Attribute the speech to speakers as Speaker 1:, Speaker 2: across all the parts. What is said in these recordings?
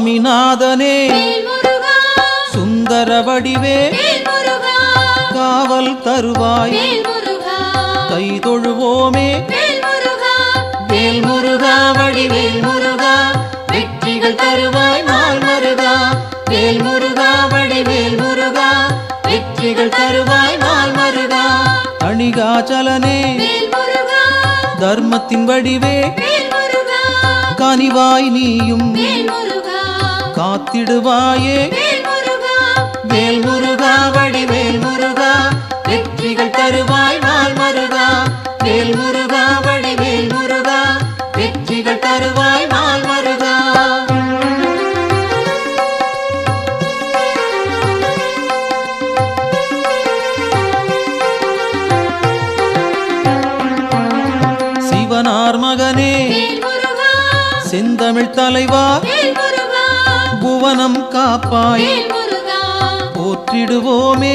Speaker 1: சுவாமிநாதனே சுந்தர வடிவே காவல் தருவாய் கை தொழுவோமே வேல் முருகா வடிவேல் முருகா வெற்றிகள் தருவாய் நாள் மருகா வேல் முருகா வடிவேல் முருகா வெற்றிகள் தருவாய் நாள் மருகா அணிகாச்சலனே தர்மத்தின் வடிவே கனிவாய் நீயும் காத்திடுவாயே வேல் முருகா வடிவேல் முருகா வெற்றிகள் தருவாய் நாள் மருகா வேல் முருகா வடிவேல் முருகா வெற்றிகள் தருவாய் நாள் மருகா சிவனார் மகனே செந்தமிழ் தலைவா புவனம் காப்பாய் போற்றிடுவோமே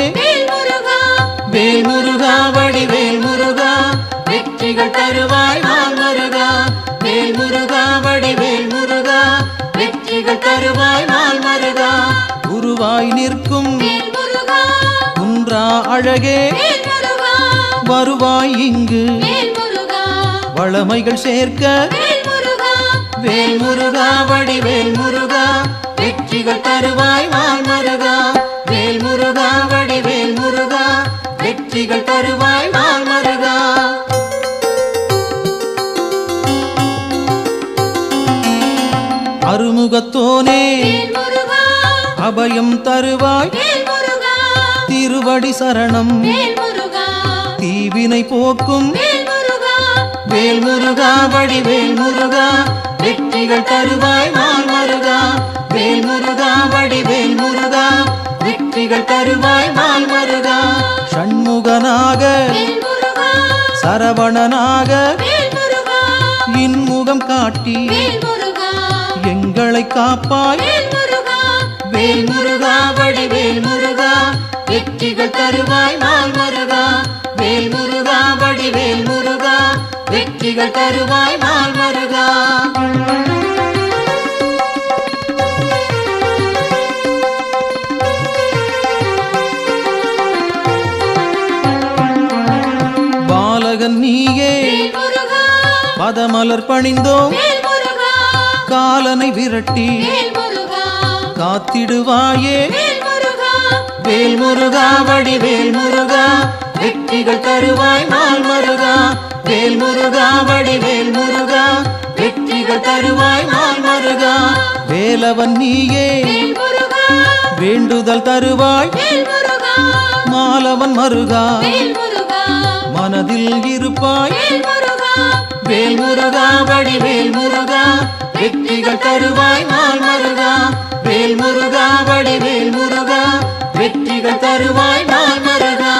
Speaker 1: வேல் முருகா வடிவேல் முருகா வெற்றிகள் தருவாய் நாள் மருகா வேல் முருகா வடிவேல் முருகா வெற்றிகள் தருவாய் நாள் மருகா குருவாய் நிற்கும் குன்றா அழகே வருவாய் இங்கு வளமைகள் சேர்க்க வேல் முருகா வடிவேல் முருகா வெற்றிகள் தருவாய் நாள் மருகா வேல் முருகா வடிவேல் முருகா வெற்றிகள் தருவாய் நாள் மருகா அருமுகத்தோனே அபயம் தருவாய் திருவடி சரணம் தீவினை போக்கும் வேல் முருகா வடிவேல் முருகா வெற்றிகள் தருவாய் நாள் மருகா வேல் முருகா வடிவேல் முருகா வெற்றிகள் தருவாய் நாள் மருகா ஷண்முகனாக சரவணனாக இன்முகம் காட்டி எங்களை காப்பாய் வேல் முருகா வடிவேல் முருகா வெற்றிகள் தருவாய் நாள் மருகா வேல் முருகா வடிவேல் முருகா வெற்றிகள் தருவாய் நாள் மருகா பாலகன் நீயே பதமலர் பணிந்தோம் காலனை விரட்டி காத்திடுவாயே வேல் முருகா வடிவேல் முருகா வெற்றிகள் தருவாய் நாள் மருகா வேல் முருகா வடிவேல் முருகா வெற்றிகள் தருவாய் நாள் மருகா வேலவன் நீயே வேண்டுதல் தருவாய் மாலவன் மருகா மனதில் இருப்பாய் வேல் முருகா வடிவேல் முருகா வெற்றிகள் தருவாய் நாள் மருகா வேல் முருகா வடிவேல் முருகா வெற்றிகள் தருவாய் நாள் மருகா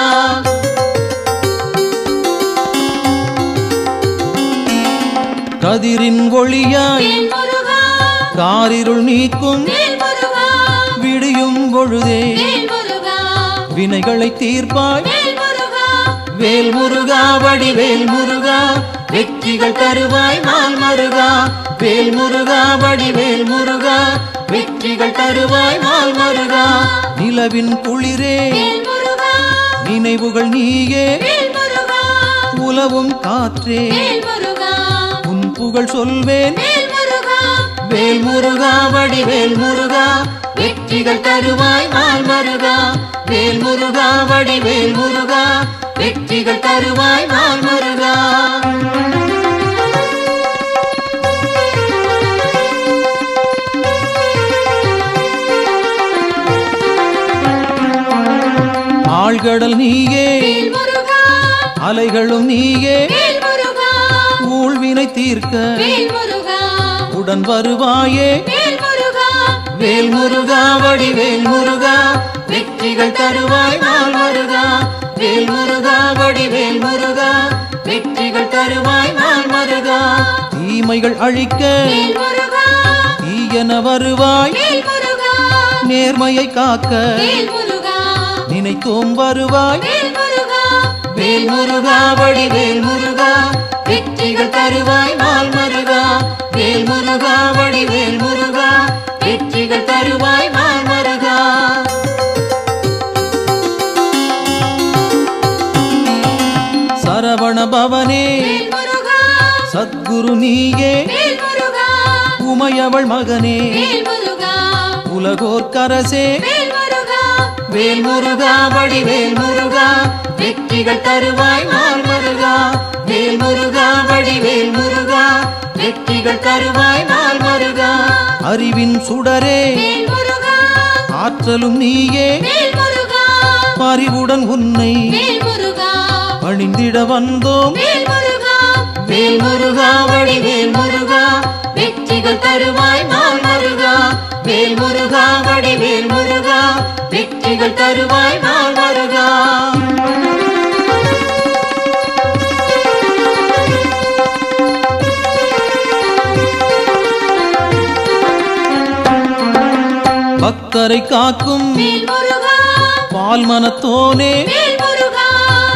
Speaker 1: கதிரின் ஒளியாய் காரிருள் நீக்கும் விடியும் பொழுதே வினைகளை தீர்ப்பாய் வேல் முருகா வடிவேல் முருகா வெற்றிகள் தருவாய் நாள் மருகா வேல் முருகா வடிவேல் முருகா வெற்றிகள் தருவாய் நாள் மருகா நிலவின் குளிரே நினைவுகள் நீயே உலவும் காற்றே உன் புகழ் சொல்வேன் வேல் முருகா வடிவேல் முருகா வெற்றிகள் தருவாய் நாள் மருகா வேல் முருகா வடிவேல் முருகா வெற்றிகள் தருவாய் நாள் மருகா ஆழ்கடல் நீயே அலைகளும் நீயே ஊழ்வினை தீர்க்க உடன் வருவாயே வேல் முருகா வடிவேல் முருகா வெற்றிகள் தருவாய் நாள் மருகா வேல் முருகா வடிவேல் முருகா வெற்றிகள் தருவாய் நாள் மருகா தீமைகள் அழிக்க தீயன வருவாய் நேர்மையை காக்க நினைத்தோம் வருவாய் வேல் முருகா வடிவேல் முருகா வெற்றிகள் தருவாய் நாள் மருகா வேல் முருகா வடிவேல் முருகா வெற்றிகள் உலகொரு நீயே
Speaker 2: வேல் முருகா
Speaker 1: உமையவள் மகனே
Speaker 2: வேல் முருகா
Speaker 1: உலகோர்க்கரசே
Speaker 2: வேல் முருகா
Speaker 1: வேல் முருகா வடிவேல் முருகா வெற்றிகள் தருவாய் நாள் மருகா வேல் முருகா வடிவேல் முருகா வெற்றிகள் தருவாய் நாள் மருகா அறிவின் சுடரே
Speaker 2: வேல் முருகா
Speaker 1: ஆற்றலும் நீயே
Speaker 2: வேல் முருகா
Speaker 1: பரிவுடன் உன்னை
Speaker 2: வேல் முருகா
Speaker 1: பணிந்திட வந்தோம்
Speaker 2: வேல் முருகா
Speaker 1: வேல் முருகா வடிவேல் முருகா வெற்றிகள் தருவாய் நாள் மருகா வேல் முருகா வடிவேல் முருகா வெற்றிகள் தருவாய் நாள் மருகா பக்தரை காக்கும்
Speaker 2: வேல் முருகா
Speaker 1: பால் மனத்தோனே
Speaker 2: வேல் முருகா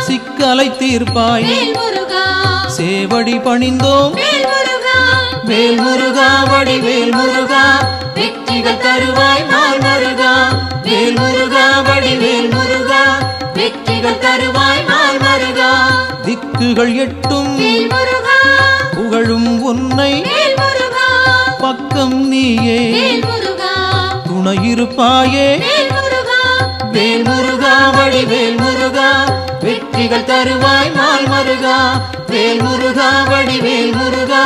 Speaker 1: சிக்கலை தீர்ப்பாய்
Speaker 2: வேல் முருகா
Speaker 1: சேவடி பணிந்தோம்
Speaker 2: வேல் முருகா
Speaker 1: வேல் முருகா வடிவேல் முருகா வெற்றிகள் தருவாய் நாள் மருகா வேல் முருகா வடிவேல் முருகா வெற்றிகள் தருவாய் நாள் மருகா திக்குகள் எட்டும்
Speaker 2: வேல் முருகா
Speaker 1: புகழும் உன்னை
Speaker 2: வேல் முருகா
Speaker 1: பக்கம் நீயே
Speaker 2: வேல் முருகா
Speaker 1: துணையிருப்பாயே
Speaker 2: வேல் முருகா
Speaker 1: வேல் முருகா வடிவேல் முருகா வெற்றிகள் தருவாய் நாள் மருகா வேல் முருகா வடிவேல் முருகா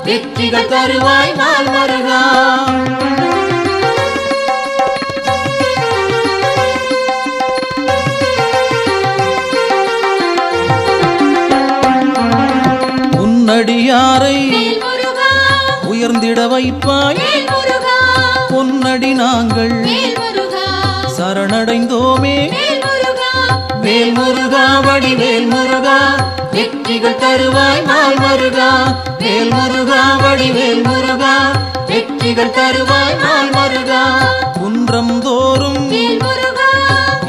Speaker 1: வெற்றிகள் தருவாய் நாள் மருகா உன்னடியாரை
Speaker 2: வேல் முருகா
Speaker 1: உயர்ந்திட வைப்பாய்
Speaker 2: வேல் முருகா
Speaker 1: பொன்னடி நாங்கள்
Speaker 2: வேல் முருகா
Speaker 1: சரணடைந்தோமே
Speaker 2: வேல் முருகா
Speaker 1: வேல் முருகா வடிவேல் முருகா வெற்றிகள் தருவாய் நாள் மருகா வேல் முருகா வடிவேல் முருகா வெற்றிகள் தருவாய் நாள் மருகா குன்றம் தோறும்
Speaker 2: வேல் முருகா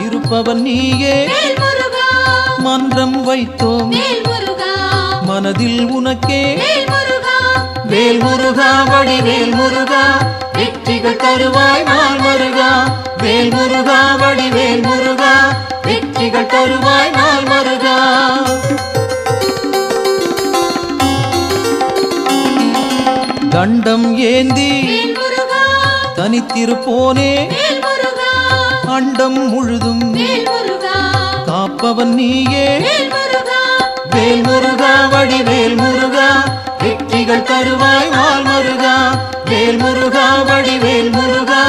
Speaker 1: இருப்பவன் நீயே
Speaker 2: வேல் முருகா
Speaker 1: மன்றம் வைத்தோம்
Speaker 2: வேல் முருகா
Speaker 1: மனதில் உனக்கே
Speaker 2: வேல் முருகா
Speaker 1: வேல் முருகா வடிவேல் முருகா வெற்றிகள் தருவாய் நாள் மருகா வேல் முருகா வடிவேல் முருகா வெற்றிகள் தருவாய் நாள் மருகா தண்டம் ஏந்தி
Speaker 2: வேல் முருகா
Speaker 1: தனித்திருப்போனே
Speaker 2: வேல் முருகா
Speaker 1: அண்டம் முழுதும்
Speaker 2: வேல் முருகா
Speaker 1: காப்பவன் நீயே
Speaker 2: வேல் முருகா
Speaker 1: வேல் முருகா வடிவேல் முருகா வெற்றிகள் தருவாய் நாள் மருகா வேல் முருகா வடிவேல் முருகா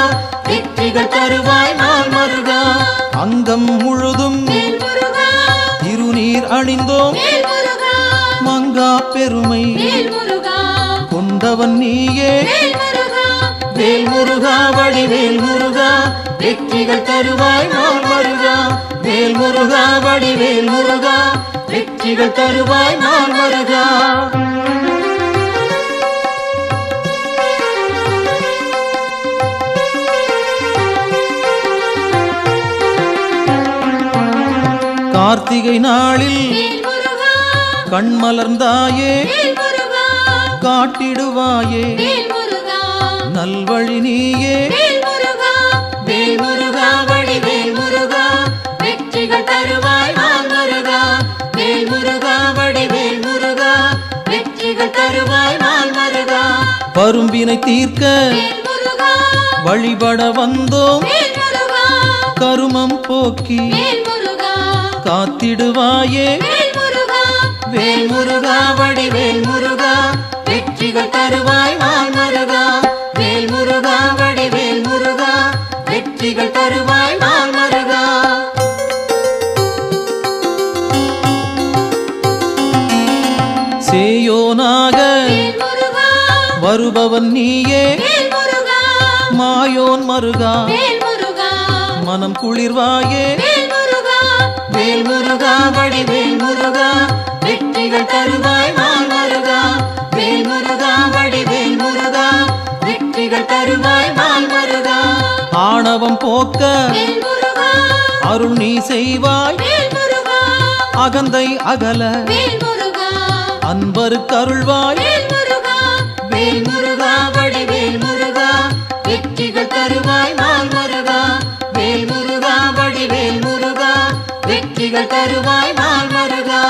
Speaker 1: வெற்றிகள் தருவாய் நாள் மருகா அங்கம் முழுதும்
Speaker 2: வேல் முருகா
Speaker 1: திருநீர் அணிந்தோம்
Speaker 2: வேல் முருகா
Speaker 1: மங்கா பெருமை
Speaker 2: வேல் முருகா
Speaker 1: கொண்டவன் நீயே
Speaker 2: வேல் முருகா
Speaker 1: வேல் முருகா வடிவேல் முருகா வெற்றிகள் தருவாய் நாள் மருகா வேல் முருகா வடிவேல் முருகா வெற்றிகள் தருவாய் நாள் மருகா கார்த்திகை நாளில்
Speaker 2: வேல் முருகா
Speaker 1: கண்மலர்ந்தாயே
Speaker 2: வேல் முருகா
Speaker 1: காட்டிடுவாயே
Speaker 2: வேல் முருகா
Speaker 1: நல்வழி நீயே
Speaker 2: வேல் முருகா
Speaker 1: வேல் முருகா வடிவேல் முருகா வெற்றிகள் தருவாய் நாள் மருகா வேல் முருகா வடிவேல் முருகா வெற்றிகள் தருவாய் நாள் மருகா பரும்பினை தீர்க்க
Speaker 2: வேல் முருகா
Speaker 1: வழிபட வந்தோம்
Speaker 2: வேல் முருகா
Speaker 1: கருமம் போக்கி
Speaker 2: வேல் முருகா
Speaker 1: காத்திடுவாயே
Speaker 2: வேல் முருகா
Speaker 1: வேல் முருகா வடிவேல் முருகா வெற்றிகள் தருவாய் நாள் மருகா வேல் முருகா வடிவேல் முருகா வெற்றிகள் தருவாய் நாள் மருகா சேயோனாக
Speaker 2: வேல் முருகா
Speaker 1: வருபவன் நீயே
Speaker 2: வேல் முருகா
Speaker 1: மாயோன் மருகா
Speaker 2: வேல் முருகா
Speaker 1: மனம் குளிர்வாயே
Speaker 2: வேல் முருகா
Speaker 1: வேல் முருகா வடிவேல் முருகா வெற்றிகள் தருவாய் நாள் மருகா வேல் முருகா வடிவேல் முருகா வெற்றிகள் தருவாய் நாள் மருகா ஆணவம் போக்க
Speaker 2: வேல் முருகா
Speaker 1: அருள் நீ செய்வாய்
Speaker 2: வேல் முருகா
Speaker 1: அகந்தை அகல
Speaker 2: வேல் முருகா
Speaker 1: அன்பருக்கு அருள்வாய்
Speaker 2: வேல் முருகா
Speaker 1: வேல் முருகா வடிவேல் முருகா வெற்றிகள் தருவாய் நாள் மருகா வேல் முருகா வடிவேல் முருகா வெற்றிகள் தருவாய் நாள் மருகா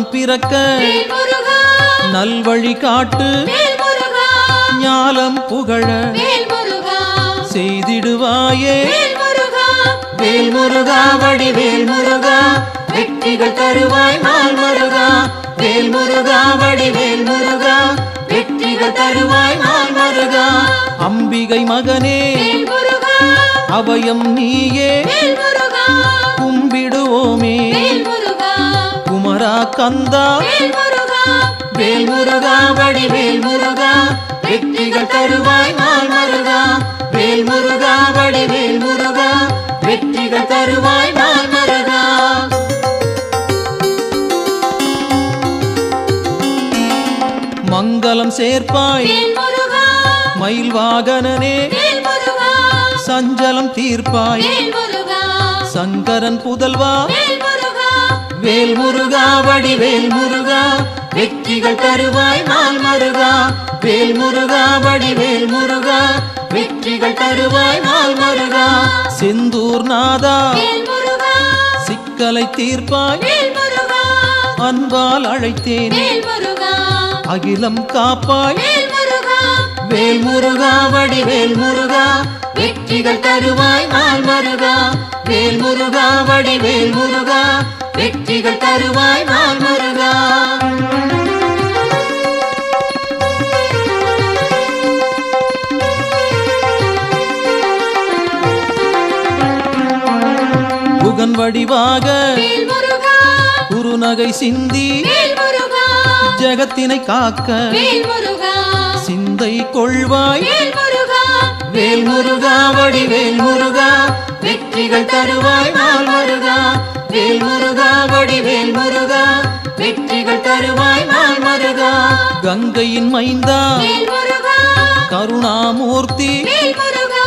Speaker 1: ஞானம் பிறக்க
Speaker 2: வேல் முருகா
Speaker 1: நல்வழி காட்டு
Speaker 2: வேல் முருகா
Speaker 1: ஞாலம் புகழ
Speaker 2: வேல் முருகா
Speaker 1: செய்திடுவாயே
Speaker 2: வேல் முருகா
Speaker 1: வேல் முருகா வடிவேல் முருகா வெற்றிகள் தருவாய் நாள் முருகா வேல் முருகா வடிவேல் முருகா வெற்றிகள் தருவாய் நாள் முருகா அம்பிகை மகனே
Speaker 2: வேல் முருகா
Speaker 1: அபயம் நீயே
Speaker 2: வேல் முருகா
Speaker 1: கும்பிடுவோமே
Speaker 2: வேல் முருகா
Speaker 1: குமரா கந்தா
Speaker 2: வேல் முருகா
Speaker 1: வேல் முருகா வடிவேல் முருகா வெற்றிகள் தருவாய் நாள் முருகா வேல் முருகா வடிவேல் முருகா வெற்றிகள் தருவாய் நாள் முருகா மங்களம் சேர்ப்பாய்
Speaker 2: வேல் முருகா
Speaker 1: மயில் வாகனனே
Speaker 2: வேல் முருகா
Speaker 1: சஞ்சலம் தீர்ப்பாய்
Speaker 2: வேல் முருகா
Speaker 1: சங்கரன் புதல்வா
Speaker 2: வேல் முருகா
Speaker 1: வேல் முருகா வடிவேல் முருகா வெற்றிகள் தருவாய் நாள் முருகா வேல் முருகா வடிவேல் முருகா வெற்றிகள் தருவாய் நாள் முருகா செந்தூர் நாதா
Speaker 2: வேல் முருகா
Speaker 1: சிக்கலை தீர்ப்பாய்
Speaker 2: வேல் முருகா
Speaker 1: அன்பால் அழைத்தேன்
Speaker 2: வேல் முருகா
Speaker 1: அகிலம் காப்பாய்
Speaker 2: வேல் முருகா
Speaker 1: வேல் முருகா வடிவேல் முருகா வெற்றிகள் தருவாய் நாள் முருகா வேல் முருகா வடிவேல் முருகா வெற்றிகள் தருவாய் நாள் முருகா புகன் வடிவாக
Speaker 2: வேல் முருகா
Speaker 1: குறுநகை சிந்தி
Speaker 2: வேல் முருகா
Speaker 1: ஜகத்தினை காக்க
Speaker 2: வேல் முருகா
Speaker 1: சிந்தை கொள்வாய்
Speaker 2: வேல் முருகா
Speaker 1: வேல் முருகா வடிவேல் முருகா வெற்றிகள் தருவாய் நாள் முருகா வேல் முருகா வடிவேல் முருகா வெற்றிகள் தருவாய் நாள் முருகா கங்கையின் மைந்தா
Speaker 2: வேல் முருகா
Speaker 1: கருணாமூர்த்தி
Speaker 2: வேல் முருகா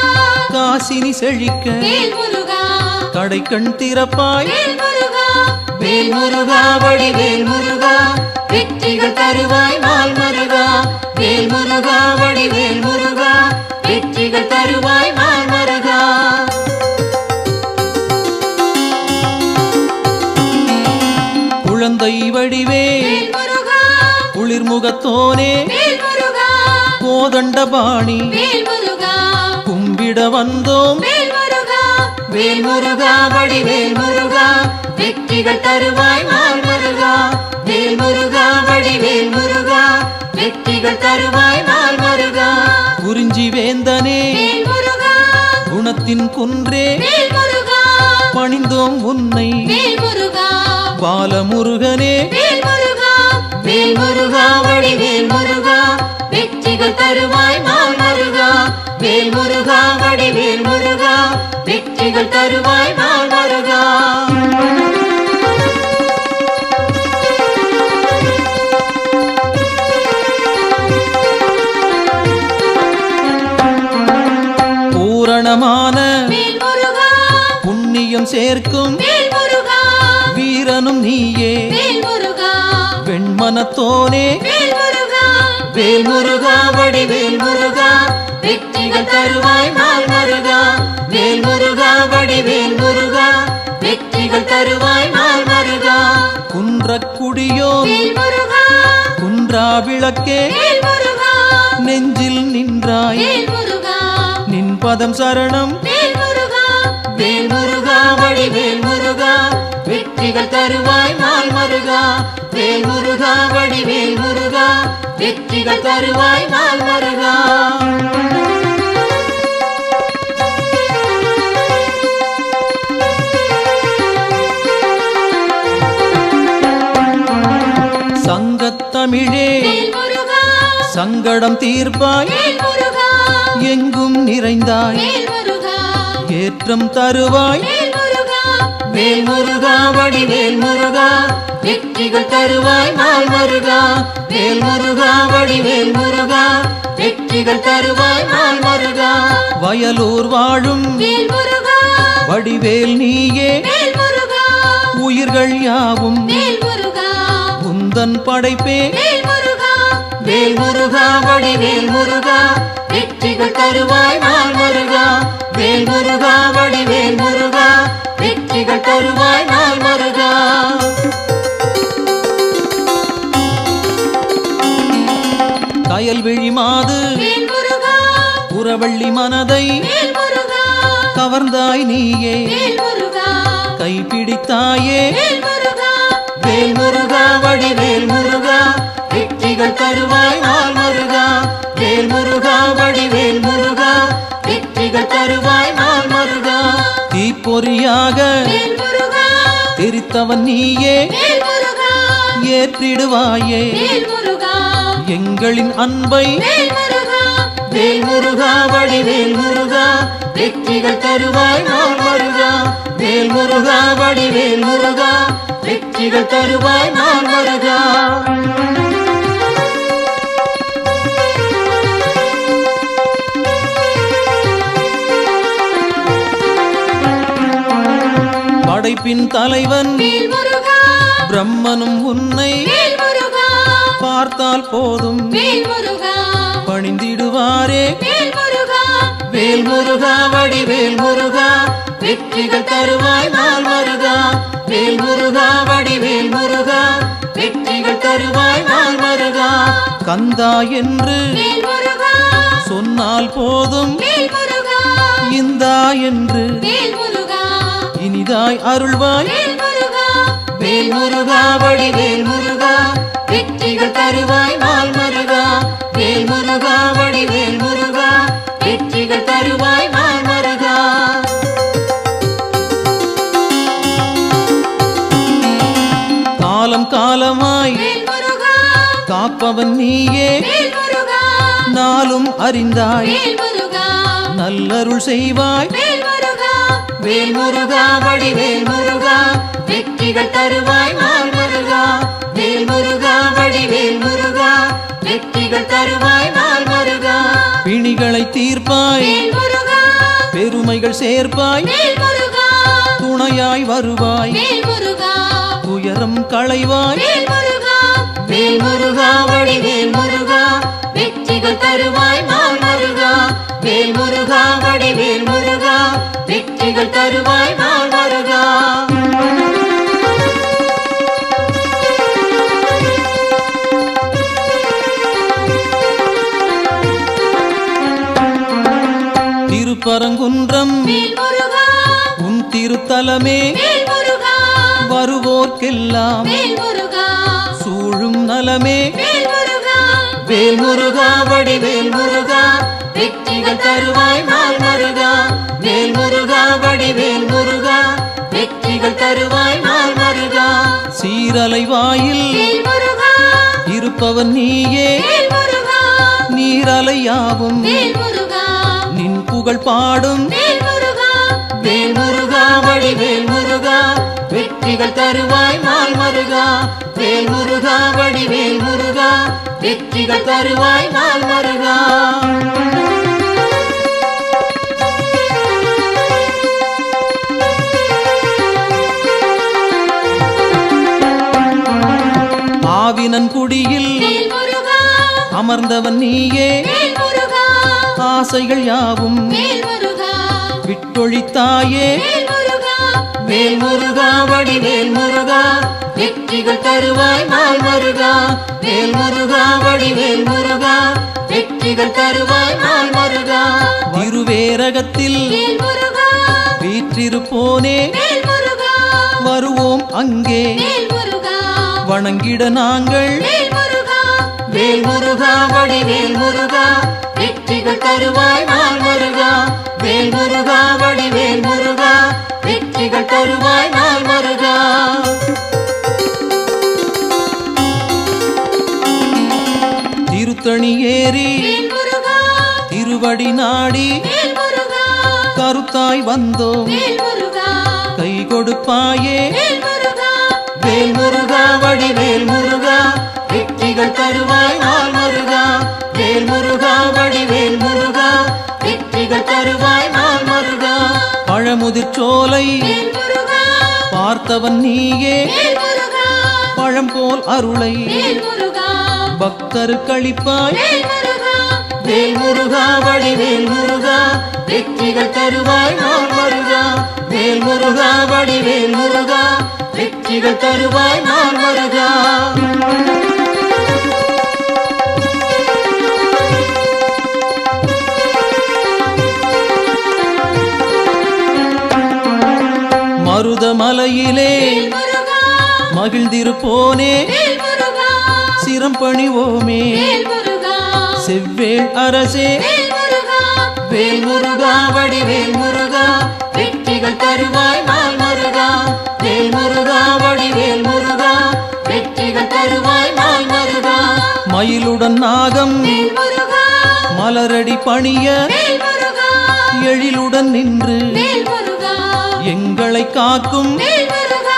Speaker 1: காசினி செழிக்க
Speaker 2: வேல் முருகா
Speaker 1: கடை கண் திறப்பாய்
Speaker 2: வேல் முருகா
Speaker 1: வேல் முருகா வடிவேல் முருகா வெற்றிகள் தருவாய் நாள் முருகா வேல் முருகா வடிவேல் முருகா வெற்றிகள் தருவாய் நாள் முருகா குழந்தை வடிவே
Speaker 2: வேல் முருகா
Speaker 1: குளிர்முகத்தோனே
Speaker 2: வேல் முருகா
Speaker 1: கோதண்டபாணி
Speaker 2: வேல் முருகா
Speaker 1: கும்பிட வந்தோம்
Speaker 2: வேல் முருகா
Speaker 1: வேல் முருகா வடிவேல் முருகா வெற்றிகள் தருவாய் நாள் முருகா வேல் முருகா வடிவேல் முருகா வெற்றிகள் தருவாய் நாள் முருகா குறிஞ்சி வேந்தனே
Speaker 2: வேல் முருகா
Speaker 1: குணத்தின் குன்றே
Speaker 2: வேல் முருகா
Speaker 1: பணிந்தோம் உன்னை
Speaker 2: வேல் முருகா
Speaker 1: பாலமுருகனே
Speaker 2: வேல் முருகா
Speaker 1: வேல் முருகா வடிவேல் முருகா வெற்றிகள் தருவாய் நாள் முருகா வேல் முருகா வடிவேல் முருகா வெற்றிகள் தருவாய் நாள் முருகா பூரணமான
Speaker 2: வேல் முருகா
Speaker 1: புண்ணியம் சேர்க்கும்
Speaker 2: வேல் முருகா
Speaker 1: வீரனும் நீயே
Speaker 2: வேல் முருகா
Speaker 1: வெண்மனத்தோனே
Speaker 2: வேல் முருகா
Speaker 1: வேல் முருகா வடிவேல் முருகா வெற்றிகள் தருவாய் நாள் முருகா வேல் முருகா வடிவேல் முருகா வெற்றிகள் தருவாய் நாள் முருகா குன்றக்குடியோ
Speaker 2: வேல் முருகா
Speaker 1: குன்றா விளக்கே
Speaker 2: வேல் முருகா
Speaker 1: நெஞ்சில் நின்றாய்
Speaker 2: வேல் முருகா
Speaker 1: நின் பதம் சரணம்
Speaker 2: வேல் முருகா
Speaker 1: வேல் முருகா வடிவேல் முருகா வெற்றிகள் தருவாய் நாள் முருகா வேல் முருகா வடிவேல் முருகா வெற்றிகள் தருவாய் நாள் முருகா சங்கத்தமிழே
Speaker 2: வேல் முருகா
Speaker 1: சங்கடம் தீர்ப்பாய்
Speaker 2: வேல் முருகா
Speaker 1: எங்கும் நிறைந்தாய்
Speaker 2: வேல் முருகா
Speaker 1: ஏற்றம் தருவாய்
Speaker 2: வேல் முருகா
Speaker 1: வேல் முருகா வடிவேல் முருகா வெற்றிகள் தருவாய் நாள் முருகா வேல் முருகா வடிவேல் முருகா வெற்றிகள் தருவாய் நாள் முருகா வயலூர் வாழும்
Speaker 2: வேல் முருகா
Speaker 1: வடிவேல் நீயே
Speaker 2: வேல் முருகா
Speaker 1: உயிர்கள் யாவும்
Speaker 2: வேல் முருகா
Speaker 1: உந்தன் படைப்பே
Speaker 2: வேல் முருகா
Speaker 1: வேல் முருகா வடிவேல் முருகா வெற்றிகள் தருவாய் நாள் முருகா வேல் முருகா வடிவேல் முருகா வெற்றிகள் தருவாய் நாள் முருகா கல்விழி மாது
Speaker 2: வேல் முருகா
Speaker 1: புறவள்ளி மனதை
Speaker 2: வேல் முருகா
Speaker 1: கவர்ந்தாய் நீயே
Speaker 2: வேல் முருகா
Speaker 1: கைப்பிடித்தாயே
Speaker 2: வேல் முருகா
Speaker 1: வேல் முருகா வடிவேல் முருகா வெற்றிகள் தருவாய் நாள் முருகா வேல் முருகா வடிவேல் முருகா வெற்றிகள் தருவாய் நாள் முருகா தீப்பொறியாக
Speaker 2: வேல் முருகா
Speaker 1: தெரித்தவன் நீயே
Speaker 2: வேல் முருகா
Speaker 1: ஏற்றிடுவாயே
Speaker 2: வேல் முருகா
Speaker 1: எங்களின் அன்பை
Speaker 2: வேல் முருகா
Speaker 1: வேல் முருகா வடிவேல் முருகா வெற்றிகள் தருவாய் நாள் முருகா வேல் முருகா வடிவேல் முருகா வெற்றிகள் தருவாய் நாள் முருகா படைப்பின் தலைவன்
Speaker 2: வேல் முருகா
Speaker 1: பிரம்மனும் உன்னை
Speaker 2: வேல் முருகா
Speaker 1: பார்த்தால் போதும்
Speaker 2: வேல் முருகா
Speaker 1: பணிந்திடுவாரே
Speaker 2: வேல் முருகா
Speaker 1: வேல் முருகா வடிவேல் முருகா வெற்றிகள் தருவாய் நாள் முருகா வேல் முருகா வடிவேல் முருகா வெற்றிகள் தருவாய் நாள் முருகா கந்தா என்று
Speaker 2: வேல் முருகா
Speaker 1: சொன்னால் போதும்
Speaker 2: வேல் முருகா
Speaker 1: இந்தா என்று
Speaker 2: வேல் முருகா
Speaker 1: இனிதாய் அருள்வாய்
Speaker 2: வேல் முருகா
Speaker 1: வேல் முருகா வடிவேல் முருகா வெற்றிகள் தருவாய் நாள் முருகா வேல் முருகா வடிவேல் முருகா வெற்றிகள் தருவாய் நாள் முருகா காலம் காலமாய்
Speaker 2: வேல் முருகா
Speaker 1: காப்பவன் நீயே
Speaker 2: வேல் முருகா
Speaker 1: நாளும் அறிந்தாய்
Speaker 2: வேல் முருகா
Speaker 1: நல்லருள் செய்வாய்
Speaker 2: வேல் முருகா
Speaker 1: வேல் முருகா வடிவேல் முருகா வெற்றிகள் தருவாய் நாள் முருகா வேல் முருகா வடிவேல் முருகா வெற்றிகள் தருவாய் நாள் முருகா பிணிகளை தீர்ப்பாய்
Speaker 2: வேல் முருகா
Speaker 1: பெருமைகள் சேர்ப்பாய்
Speaker 2: வேல் முருகா
Speaker 1: துணையாய் வருவாய்
Speaker 2: வேல் முருகா
Speaker 1: துயரம் களைவாய்
Speaker 2: வேல் முருகா
Speaker 1: வேல் முருகா வடிவேல் முருகா வெற்றிகள் தருவாய் நாள் முருகா வேல் முருகா வடிவேல் முருகா வெற்றிகள் தருவாய் நாள் முருகா திருப்பரங்குன்றம்
Speaker 2: வேல் முருகா
Speaker 1: உன் திருத்தலமே
Speaker 2: வேல் முருகா
Speaker 1: வருவோர்க்கெல்லாம்
Speaker 2: வேல் முருகா
Speaker 1: சூழும் நலமே
Speaker 2: வேல் முருகா
Speaker 1: வேல் முருகா வடிவேல் முருகா வெற்றிகள் தருவாய் நாள் முருகா வேல் முருகா வடிவேல் முருகா வெற்றிகள் தருவாய் நாள் முருகா சீரலை வாயில்
Speaker 2: வேல் முருகா
Speaker 1: இருப்பவன் நீயே
Speaker 2: வேல் முருகா
Speaker 1: நீரலையாவும்
Speaker 2: வேல் முருகா
Speaker 1: நின் புகழ் பாடும்
Speaker 2: வேல் முருகா
Speaker 1: வேல் முருகா வடிவேல் முருகா வெற்றிகள் தருவாய் நாள் முருகா வேல் முருகா வடிவேல் முருகா வெற்றிகள் தருவாய் நாள் முருகா ஆவினன் குடியில்
Speaker 2: வேல் முருகா
Speaker 1: அமர்ந்தவன் நீயே
Speaker 2: வேல் முருகா
Speaker 1: ஆசைகள் யாவும்
Speaker 2: வேல் முருகா
Speaker 1: விட்டொழித்தாயே
Speaker 2: வேல் முருகா
Speaker 1: வேல் முருகா வடிவேல் முருகா வெற்றிகள் தருவாய் நாள் முருகா வேல் முருகா வடிவேல் முருகா வெற்றிகள் தருவாய் நாள் முருகா திருவேரகத்தில்
Speaker 2: வேல் முருகா
Speaker 1: வீற்றிருப்போனே
Speaker 2: வேல் முருகா
Speaker 1: வருவோம் அங்கே
Speaker 2: வேல் முருகா
Speaker 1: வணங்கிட நாங்கள்
Speaker 2: வேல் முருகா
Speaker 1: வேல் முருகா வடிவேல் முருகா வெற்றிகள் தருவாய் நாள் முருகா வேல் முருகா வடிவேல் முருகா வெற்றிகள் தருவாய் நாள் முருகா திருத்தணி ஏறி
Speaker 2: வேல் முருகா
Speaker 1: திருவடி நாடி
Speaker 2: வேல் முருகா
Speaker 1: கருத்தாய் வந்தோம்
Speaker 2: வேல் முருகா
Speaker 1: கை கொடுப்பாயே
Speaker 2: வேல் முருகா
Speaker 1: வேல் முருகா வடிவேல் முருகா வெற்றிகள் தருவாய் நாள் முருகா வேல் முருகா வடிவேல் முருகா வெற்றிகள் தருவாய் நாள் முருகா பழமுதிர்ச்சோலை
Speaker 2: வேல் முருகா
Speaker 1: பார்த்தவன் நீயே
Speaker 2: வேல் முருகா
Speaker 1: பழம் போல் அருளை
Speaker 2: வேல் முருகா
Speaker 1: பக்தருக்களிப்பாய்
Speaker 2: வேல் முருகா
Speaker 1: வேல் முருகா வடிவேல் முருகா வெற்றிகள் தருவாய் நாள் முருகா வேல் முருகா வடிவேல் முருகா வெற்றிகள் தருவாய் நாள் முருகா மருதமலையிலே
Speaker 2: வேல் முருகா
Speaker 1: மகிழ்ந்திருப்போனே
Speaker 2: வேல் முருகா
Speaker 1: சிரம் பணிவோமே
Speaker 2: வேல் முருகா
Speaker 1: செவ்வேள் அரசே
Speaker 2: வேல் முருகா
Speaker 1: வேல் முருகா வடிவேல் முருகா வெற்றிகள் தருவாய் நாள் மருகா வேல் முருகா வடிவேல் முருகா வெற்றிகள் தருவாய் நாள் மருகா மயிலுடன் நாகம்
Speaker 2: வேல் முருகா
Speaker 1: மலரடி பணிய
Speaker 2: வேல் முருகா
Speaker 1: எழிலுடன் நின்று
Speaker 2: வேல் முருகா
Speaker 1: எங்களை காக்கும்
Speaker 2: வேல் முருகா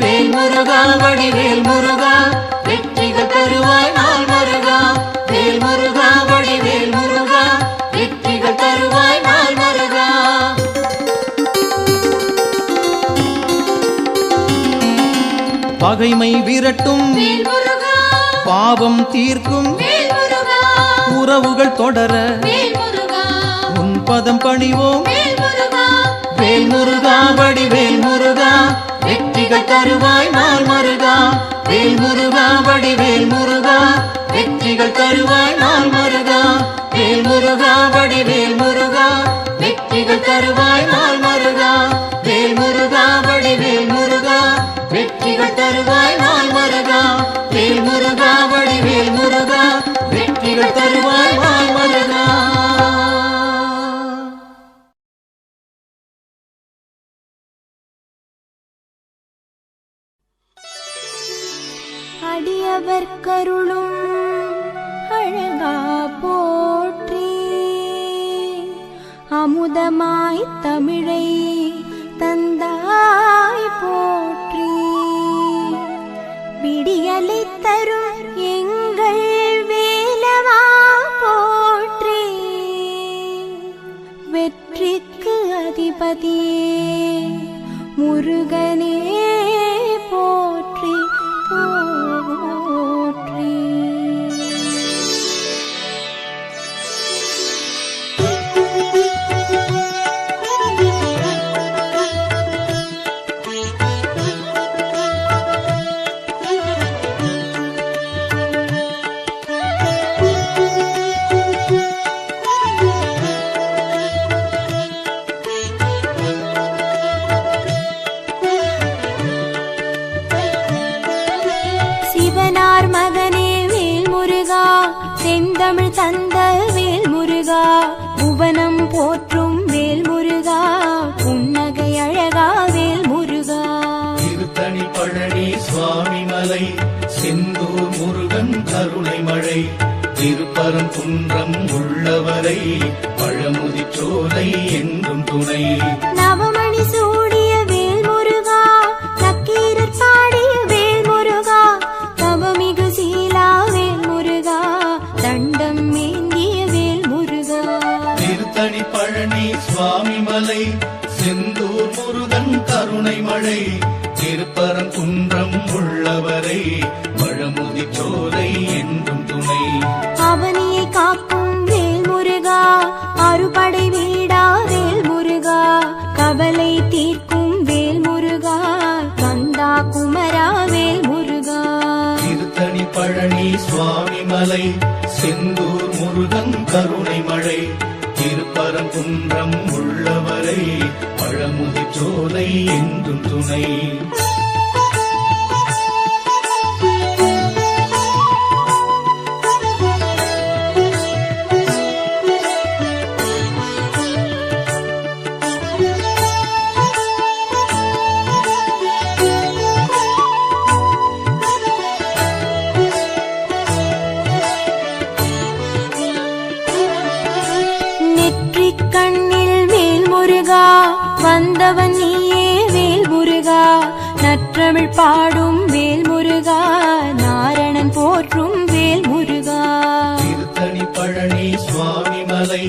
Speaker 1: வேல் முருகா வடிவேல் முருகா வெற்றிகள் தருவாய் நாள் மருகா வேல் முருகா வடிவேல் முருகா வெற்றிகள் தருவாய் நாள் மருகா பகைமை விரட்டும்
Speaker 2: வேல் முருகா
Speaker 1: பாவம் தீர்க்கும்
Speaker 2: வேல் முருகா
Speaker 1: உறவுகள் தொடர
Speaker 2: வேல் முருகா
Speaker 1: உன் பதம் பணிவோம்
Speaker 2: வேல் முருகா
Speaker 1: வேல் முருகா வடிவேல் முருகா வெற்றிகள் தருவாய் நாள் மருகா வேல் முருகா வடிவேல் முருகா வெற்றிகள் தருவாய் நாள் மருகா வேல் முருகா வடிவேல் முருகா வெற்றிகள் தருவாய் நாள் மருகா வேல் முருகா வடிவேல் முருகா வெற்றிகள் தருவாய் நாள் மருகா வேல் முருகா வடிவேல் முருகா வெற்றிகள் தருவாய் நாள் மருகா
Speaker 3: அடியவர் கருளும் அழகா போற்றி அமுதமாய் தமிழை தந்தாய் போற்றி விடியலை தரும் எங்கள் வேலவா போற்றி வெற்றிக்கு அதிபதியே முருகனே போற்றி போற்றி சிவனார் மகனே வேல் முருகா செந்தமிழ் தந்த வேல் முருகா புவனம் போற்றும் வேல் முருகா புன்னகை அழகா வேல் முருகா
Speaker 4: திருத்தணி பழனி சுவாமி மலை செந்தூர் முருகன் கருணை மழை திருப்பரங்குன்றம் உள்ளவரை பழமுதிர் சோலை என்றும் துணை
Speaker 3: நவமணி சூடிய வேல் முருகா நக்கீரர் பாடிய வேல் முருகா தவமிகு சீலா வேல் முருகா தண்டம் ஏந்திய வேல் முருகா
Speaker 4: திருத்தணி பழனி சுவாமி மலை செந்தூர் முருகன் கருணை மழை திருப்பரங்குன்றம் உள்ளவரை பழமுதிர் சோலை என்றும் துணை
Speaker 3: அவனியை காக்கும் வேல் முருகா அறுபடை வீடா வேல் முருகா கவலை தீர்க்கும் வேல் முருகா கந்தா குமரா வேல் முருகா
Speaker 4: திருத்தணி பழனி சுவாமி மலை செந்தூர் முருகன் கருணை மழை திருப்பரங்குன்றம் உள்ளவரை பழமுதிர் சோலை என்றும் துணை
Speaker 3: நெற்றிக் கண்ணில் வேல் முருகா வந்தவன் நீயே வேல் முருகா நற்றமிழ் பாடும் வேல் முருகா நாரணன் போற்றும் வேல் முருகா
Speaker 4: திருத்தணி பழனி சுவாமி மலை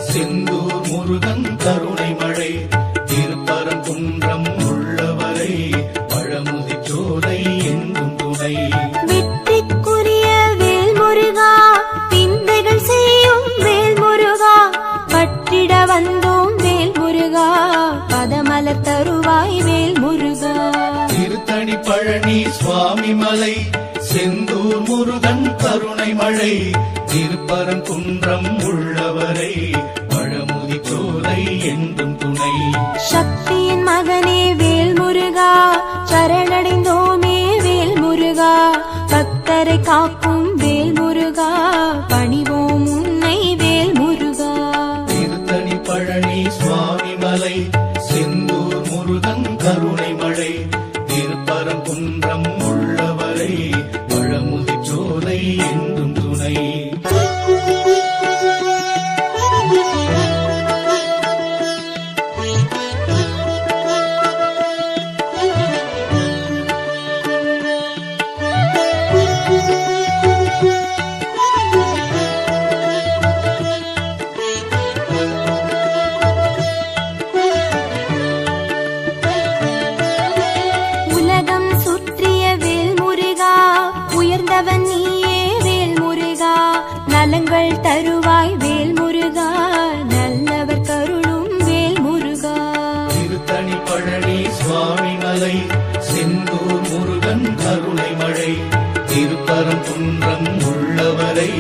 Speaker 4: செந்தூர் முருகன் கருணை மழை திருப்பரங்குன்றம் உள்ளவரை பழமுதிர் சோலை என்றும் துணை
Speaker 3: வெற்றிக்குரிய வேல் முருகா விந்தைகள் செய்யும் வேல் முருகா பற்றிட வந்தோம் வேல் முருகா பதமலர் தருவாய் வேல் முருகா
Speaker 4: திருத்தணி பழனி சுவாமி மலை செந்தூர் முருகன் கருணை மழை திருப்பரங்குன்றம் உள்ளவரை பழமுதிர் பழமுதிர்ச்சோலை என்றும் துணை.
Speaker 3: சக்தியின் மகனே வேல் முருகா, சரணடைந்தோமே வேல் முருகா, பக்தரை காக்கும் வேல் முருகா, பணிவோம் உன்னை வேல் முருகா.
Speaker 4: திருத்தணி பழனி சுவாமி மலை, செந்தூர் முருகன் கருணை மழை, திருப்பரங்குன்றம் உள்ளவரை பழமுதிர்ச்சோலை என்றும் துணை.
Speaker 3: உலகம் சுற்றிய வேல் முருகா, உயர்ந்தவன் நீயே வேல் முருகா, நலங்கள் தருவாய் வேல் முருகா, நல்லவர் கருளும் வேல் முருகா.
Speaker 4: திருத்தணி பழனி சுவாமி மலை, செந்தூர் முருகன் கருணை மழை, திருப்பரங்குன்றம் உள்ளவரை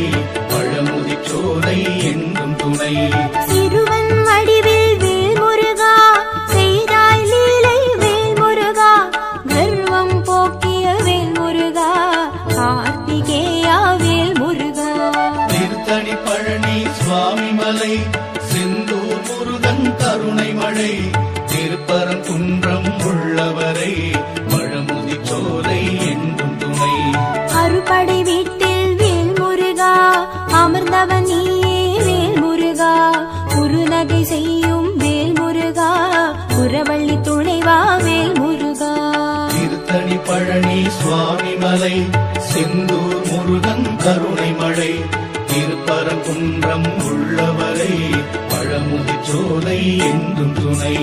Speaker 4: பழமுதிர்ச்சோலை என்றும் துணை.
Speaker 3: சிறுவன் வடிவில் வேல் முருகா, செய்தாய் லீலை வேல் முருகா, கர்வம் போக்கிய வேல் முருகா, கார்த்திகேயா வேல் முருகா.
Speaker 4: திருத்தணி பழனி சுவாமி மலை, செந்தூர் முருகன் கருணை மழை, திருப்பரங்குன்றம் உள்ளவரை பழமுதிர்ச்சோலை என்றும் துணை.
Speaker 3: அறுபடை வீட்டில் வேல் முருகா, அமர்ந்தவன் நீயே வேல் முருகா, குறுநகை செய்யும் வேல் முருகா, குரவள்ளி துணைவா வேல் முருகா.
Speaker 4: திருத்தணி பழனி சுவாமி மலை, செந்தூர் முருகன் கருணை மழை, திருப்பரங்குன்றம் உள்ளவரை பழமுதிர்ச்சோலை என்றும் துணை.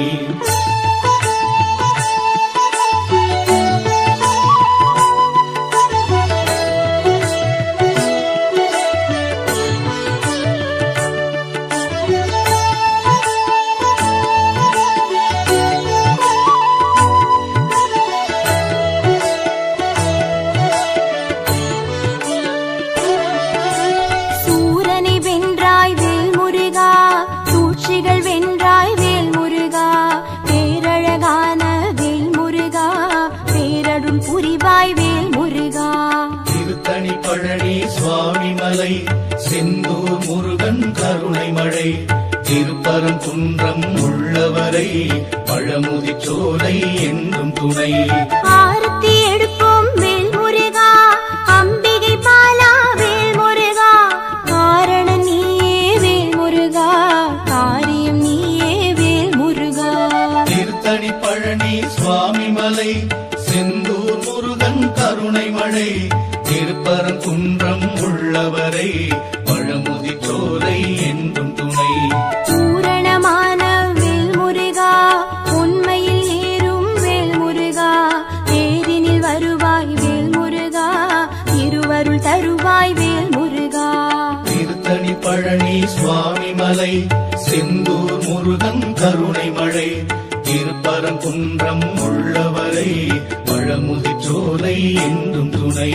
Speaker 3: சூரனை வென்றாய் வேல் முருகா, சூழ்ச்சிகள் வென்றாய் வேல் முருகா, பேரழகான வேல் முருகா, பேரருள் புரிவாய் வேல் முருகா.
Speaker 4: திருத்தணி பழனி சுவாமி மலை, செந்தூர் முருகன் கருணை மழை, திருப்பரங்குன்றம் உள்ளவரை பழமுதிர்ச்சோலை என்றும் துணை.
Speaker 3: ஆரத்தி எடுப்போம் வேல் முருகா, அம்பிகை பாலா வேல் முருகா, காரணம் நீயே வேல் முருகா, காரியம் நீயே வேல் முருகா.
Speaker 4: திருத்தணி பழனி சுவாமி மலை, செந்தூர் முருகன் கருணை மழை, திருப்பரங்குன்றம் உள்ளவரை பழமுதிர்ச்சோலை என்றும் துணை.
Speaker 3: பூரணமான வேல் முருகா, உண்மையில் ஏறும் வேல் முருகா, தேரினில் வருவாய் வேல் முருகா, திருவருள் தருவாய் வேல் முருகா.
Speaker 4: திருத்தணி பழனி சுவாமி மலை, செந்தூர் முருகன் கருணை மழை, திருப்பரங்குன்றம் உள்ளவரை பழமுதிர்ச்சோலை என்றும் துணை.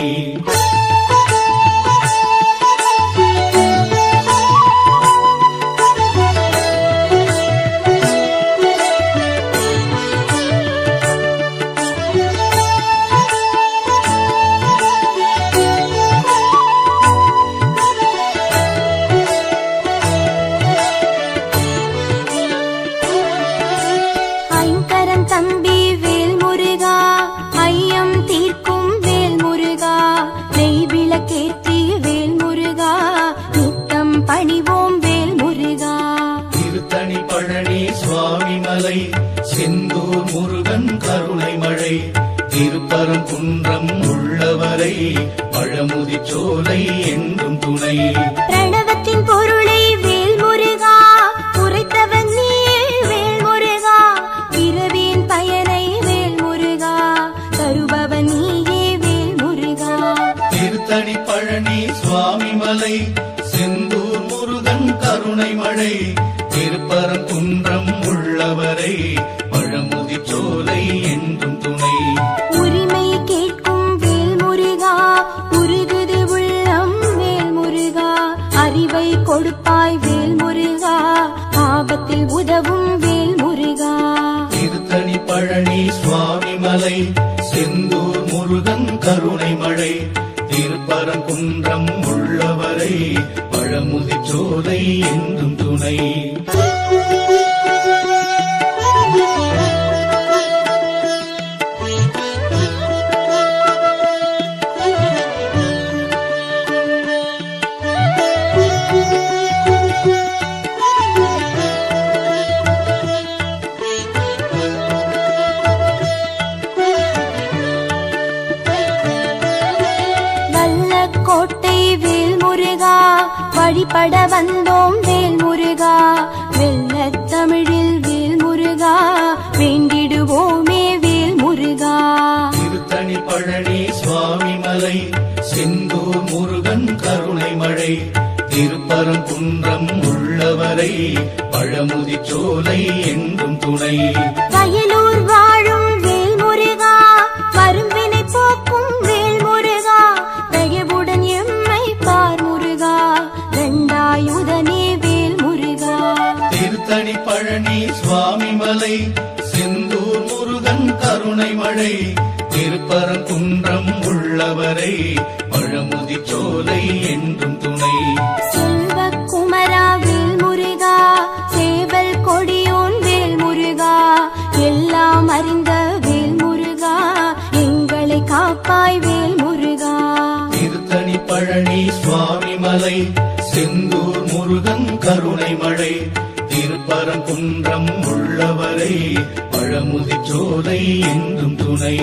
Speaker 3: ஐங்கரன் தம்பி வேல் முருகா, ஐயம் தீர்க்கும் வேல் முருகா, நெய் விளக்கேற்றி வேல் முருகா, நித்தம் பணிவோம் வேல் முருகா.
Speaker 4: திருத்தணி பழனி சுவாமி மலை, செந்தூர் முருகன் கருணை மழை, திருப்பரங்குன்றம் உள்ளவரை பழமுதிர்ச்சோலை என்றும் துணை.
Speaker 3: பிரணவத்தின் பொருளை வேல் முருகா, உரைத்தவன் நீயே வேல் முருகா, பிறவியின் பயனை வேல் முருகா, தருபவன் நீயே வேல் முருகா.
Speaker 4: திருத்தணி பழனி சுவாமி மலை, செந்தூர் முருகன் கருணை மழை, திருப்பரங்குன்றம் உள்ளவரை பழமுதிர்ச்சோலை என்றும் துணை.
Speaker 3: உரிமை கேட்கும் வேல் முருகா, உருகுது உள்ளம் வேல் முருகா, அறிவை கொடுப்பாய் வேல் முருகா, ஆபத்தில்
Speaker 4: கருணை மழை திருப்பரங்குன்றம் உள்ளவரை பழமுதிர் சோலை என்றும் துணை.
Speaker 3: கோட்டை வேல் முருகா வழிபட வந்தோம் வேல் முருகா வெள்ளத் தமிழில் வேல் முருகா வேண்டிடுவோமே வேல் முருகா.
Speaker 4: திருத்தணி பழனி சுவாமி மலை செந்தூர் முருகன் கருணை மழை திருப்பரங்குன்றம் உள்ளவரை பழமுதிர் சோலை என்றும் துணை.
Speaker 3: வயலூர் வாழும் வேல் முருகா வரும்பினை போக்கும் வேல் முருகா வெகுவுடன் எம்மை பார் முருகா தண்டாயுதனே வேல் முருகா.
Speaker 4: திருத்தணி பழனி சுவாமி மலை செந்தூர் முருகன் கருணை மழை திருப்பரங்குன்றம் உள்ளவரை பழமுதிர் சோலை என்றும் துணை.
Speaker 3: செல்வக்குமரா வேல் முருகா சேவல் கொடியோன் வேல் முருகா எல்லாம் அறிந்த வேல் முருகா எங்களை காப்பாய் வேல் முருகா.
Speaker 4: திருத்தணி பழனி சுவாமி மலை செந்தூர் முருகன் கருணை மழை திருப்பரங்குன்றம் உள்ளவரை பழமுதிர் சோலை என்றும் துணை.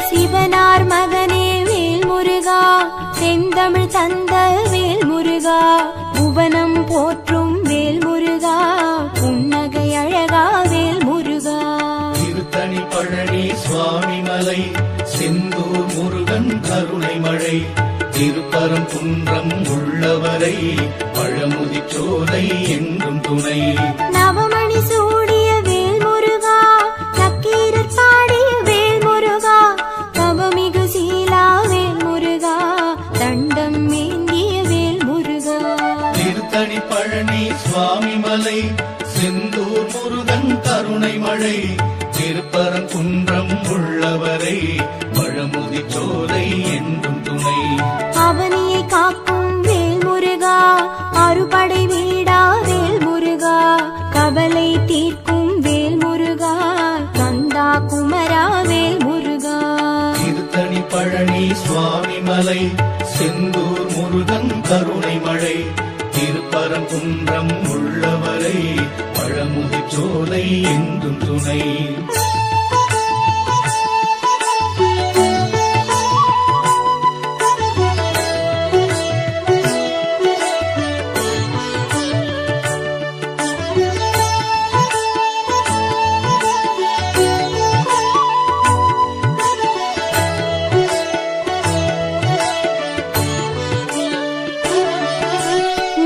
Speaker 3: சிவனார் மகனே வேல் முருகா செந்தமிழ் தந்த வேல் முருகா புவனம் போற்றும் வேல் முருகா புன்னகை அழகா வேல் முருகா.
Speaker 4: திருத்தணி பழனி சுவாமி மலை செந்தூர் முருகன் கருணை மழை திருப்பரங்குன்றம் உள்ளவரை பழமுதிர் சோலை என்றும் துணை.
Speaker 3: நவமணி சூடிய வேல் முருகா நக்கீரர் பாடிய வேல் முருகா கவமிகு சீலா வேல் முருகா தண்டம் ஏந்திய வேல் முருகா.
Speaker 4: திருத்தணி பழனி சுவாமி மலை செந்தூர் முருகன் கருணை மழை திருப்பரங்குன்றம் உள்ளவரை பழமுதிர் சோலை என்றும் துணை.
Speaker 3: அவனியை காக்கும் வேல் முருகா அறுபடை வீடா வேல் முருகா கவலை தீர்க்கும் வேல் முருகா கந்தா குமரா வேல் முருகா.
Speaker 4: திருத்தணி பழனி சுவாமி மலை செந்தூர் முருகன் கருணை மழை திருப்பரங்குன்றம் உள்ளவரை பழமுதிர் சோலை என்றும் துணை.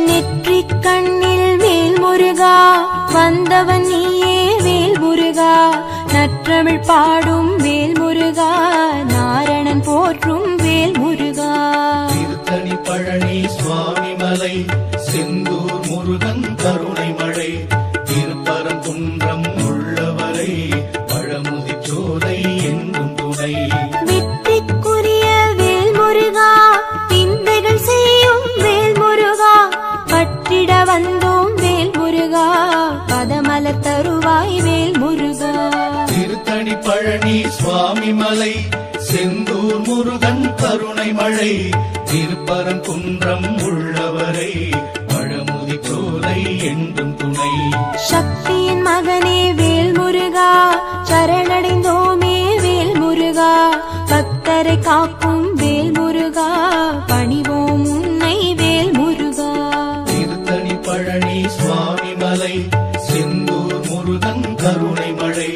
Speaker 3: நெற்றிக் கண்ணில் வேல் முருகா வந்தவன் நீயே வேல் முருகா நற்றமிழ் பாடும் வேல் முருகா நாரணன் போற்றும் வேல் முருகா.
Speaker 4: திருத்தணி பழனி சுவாமி மலை செந்தூர் முருகன் கருணை மழை திருப்பரங்குன்றம் உள்ளவரை பழமுதிர் சோலை என்றும் துணை.
Speaker 3: வெற்றிக்குரிய வேல் முருகா விந்தைகள் செய்யும் வேல் முருகா பற்றிட வந்தோம் வேல் முருகா பதமலர் தருவாய் வேல் முருகா.
Speaker 4: திருத்தணி பழனி சுவாமி மலை செந்தூர் முருகன் கருணை மழை திருப்பரங்குன்றம் உள்ளவரை பழமுதிர் சோலை என்றும் துணை.
Speaker 3: சக்தியின் மகனே வேல் முருகா சரணடைந்தோமே காக்கும் வேல் முருகா பணிவோம் உன்னை வேல் முருகா.
Speaker 4: திருத்தணி பழனி சுவாமி மலை செந்தூர் முருகன் கருணை மழை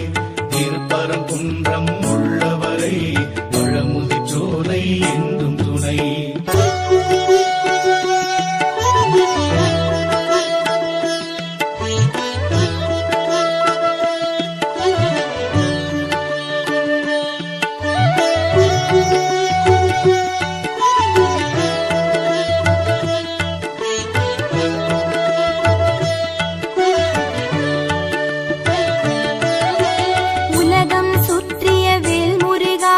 Speaker 4: திருப்பரங்குன்றம் உள்ளவரை பழமுதிர்ச்சோலை என்றும் துணை.
Speaker 3: உலகம் சுற்றிய வேல் முருகா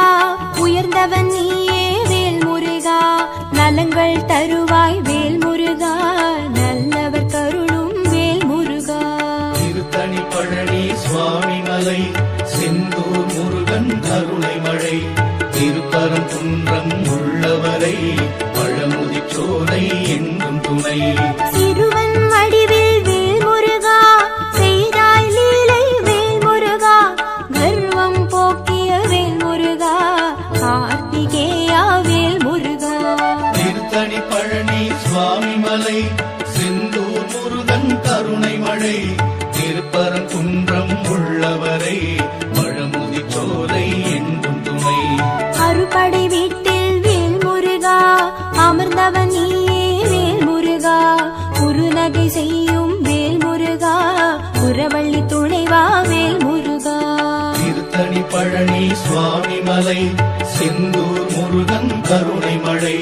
Speaker 3: உயர்ந்தவன் நீயே வேல் முருகா. நலங்கள் தருவாய் வேல் முருகா நல்லவர் கருளும் வேல் முருகா.
Speaker 4: திருத்தணி பழனி சுவாமி மலை செந்தூர் முருகன் கருணை மழை திருப்பரங்குன்றம் உள்ளவரை பழமுதிர்ச்சோலை என்றும் துணை.
Speaker 3: சிறுவன் வடிவில் வேல் முருகா செய்தாய் லீலை வேல் முருகா. கர்வம் போக்கிய வேல் முருகா கார்த்திகேயா வேல் முருகா.
Speaker 4: திருத்தணி பழனி சுவாமி மலை செந்தூர் முருகன் கருணை மழை திருப்பரங்குன்றம் உள்ளவரை பழமுதிர்ச்சோலை என்றும் துணை.
Speaker 3: அறுபடை வீட்டில் வேல் முருகா அமர்ந்தவன் நீயே வேல் முருகா. குறுநகை செய்யும் வேல் முருகா குரவள்ளி துணைவா வேல் முருகா.
Speaker 4: திருத்தணி பழனி சுவாமி மலை செந்தூர் முருகன் கருணை மழை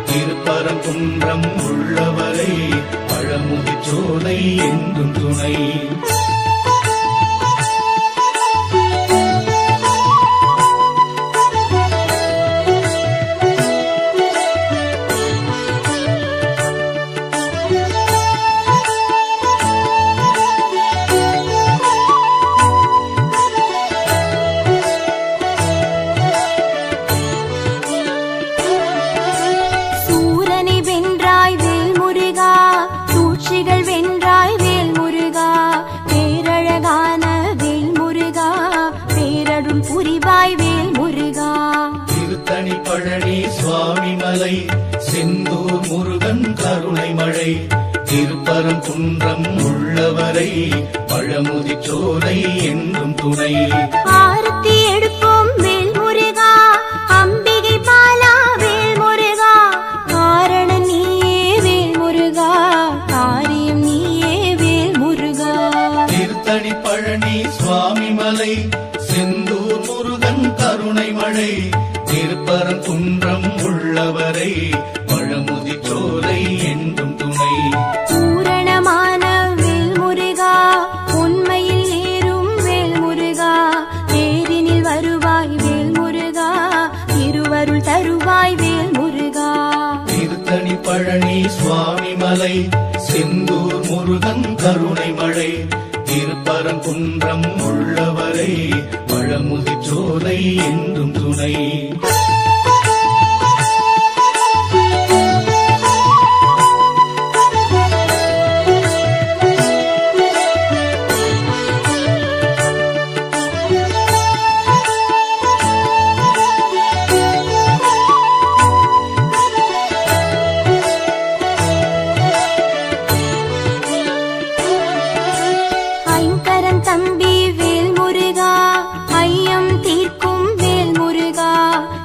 Speaker 4: திருப்பரங்குன்றம் உள்ளவரை பழமுதிர்ச்சோலை என்றும் துணை.
Speaker 3: சூரனை வென்றாய் வேல் முருகா சூழ்ச்சிகள் வென்றாய் வேல் முருகா. பேரழகான வேல் முருகா பேரருள் புரிவாய் வேல் முருகா.
Speaker 4: திருத்தணி பழனி சுவாமி மலை செந்தூர் முருகன் கருணை மழை திருப்பரங்குன்றம் உள்ளவரை பழமுதிர்ச்சோலை என்றும் துணை.
Speaker 3: ஆரத்தி எடுப்போம் வேல் முருகா அம்பிகை பாலா வேல் முருகா. காரணம் நீயே வேல் முருகா காரியம் நீயே வேல் முருகா.
Speaker 4: திருத்தணி பழனி சுவாமி மலை செந்தூர் முருகன் கருணை மழை திருப்பரங்குன்றம் உள்ளவரை பழமுதிர்ச்சோலை என்றும் துணை.
Speaker 3: பூரணமான வேல் முருகா உண்மையில் ஏறும் வேல் முருகா. தேரினில் வருவாய் வேல் முருகா திருவருள் தருவாய் வேல் முருகா.
Speaker 4: திருத்தணி பழனி சுவாமி மலை செந்தூர் முருகன் கருணை மழை திருப்பரங்குன்றம் உள்ளவரை பழமுதிர்ச்சோலை என்றும் துணை.
Speaker 3: ஐங்கரன் தம்பி வேல் முருகா ஐயம் தீர்க்கும் வேல் முருகா.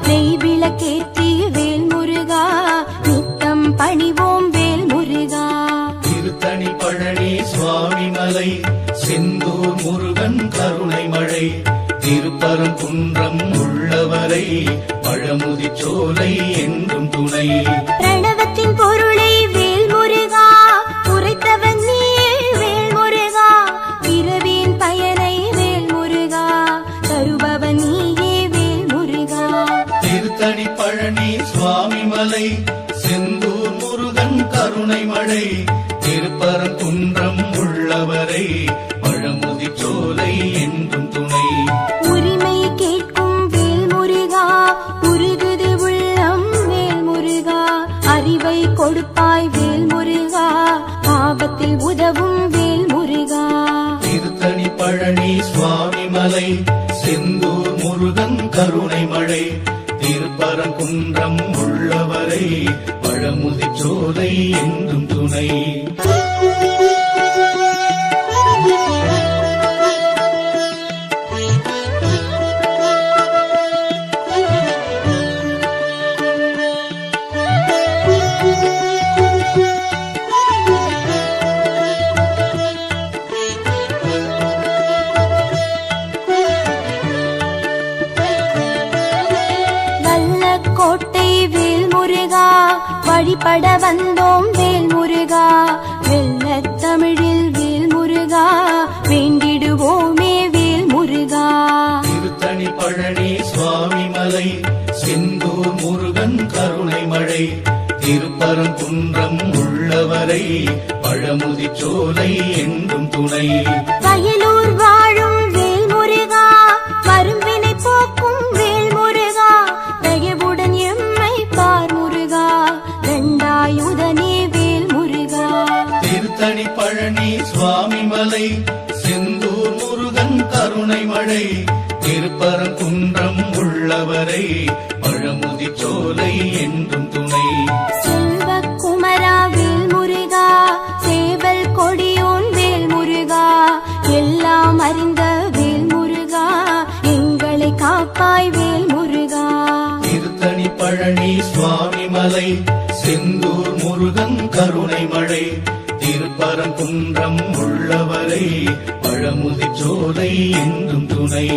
Speaker 3: நெய் விளக்கேற்றி வேல் முருகா நித்தம் பணிவோம் வேல் முருகா.
Speaker 4: திருத்தணி பழனி சுவாமி மலை செந்தூர் முருகன் கருணை மழை திருப்பரங்குன்றம் உள்ளவரை பழமுதிர்ச்சோலை என்றும் துணை.
Speaker 3: பிரணவத்தின் பொருளை வேல் முருகா உரைத்தவன் நீயே வேல் முருகா. பிறவியின் பயனை வேல் முருகா தருபவன் நீயே வேல் முருகா.
Speaker 4: திருத்தணி பழனி சுவாமி மலை செந்தூர் முருகன் கருணை மழை திருப்பரங்குன்றம் உள்ளவரை பழமுதிர்ச்சோலை என்றும் துணை.
Speaker 3: உரிமை கேட்கும் வேல் முருகா உருகுது உள்ளம் வேல் முருகா. அறிவை கொடுப்பாய் வேல் முருகா ஆபத்தில் உதவும் வேல் முருகா.
Speaker 4: திருத்தணி பழனி சுவாமி மலை செந்தூர் முருகன் கருணை மழை திருப்பரங்குன்றம் உள்ளவரை பழமுதிர்ச்சோலை என்றும் துணை.
Speaker 3: கோட்டை வேல் முருகா வழிபட வந்தோம் வேல் முருகா. வெள்ளத் தமிழில் வேல் முருகா வேண்டிடுவோமே வேல் முருகா.
Speaker 4: திருத்தணி பழனி சுவாமி மலை செந்தூர் முருகன் கருணை மழை திருப்பரங்குன்றம் உள்ளவரை பழமுதிர்ச்சோலை என்றும் துணை.
Speaker 3: வயலூர் வாழும் வேல் முருகா வரும்பினை போக்கும் வேல் முருகா. தயவுடன் எம்மை பார் முருகா தண்டாயுதனே வேல் முருகா.
Speaker 4: திருத்தணி பழனி சுவாமி மலை செந்தூர் முருகன் கருணை மழை திருப்பரங்குன்றம் உள்ளவரை பழமுதிர்ச்சோலை என்றும் துணை.
Speaker 3: செல்வக்குமரா வேல் முருகா சேவல் கொடியோன் வேல் முருகா. எல்லாம் அறிந்த வேல் முருகா எங்களை காப்பாய் வேல் முருகா.
Speaker 4: திருத்தணி பழனி சுவாமி மலை செந்தூர் முருகன் கருணை மழை திருப்பரங்குன்றம் உள்ளவரை பழமுதிர்ச்சோலை என்றும் துணை.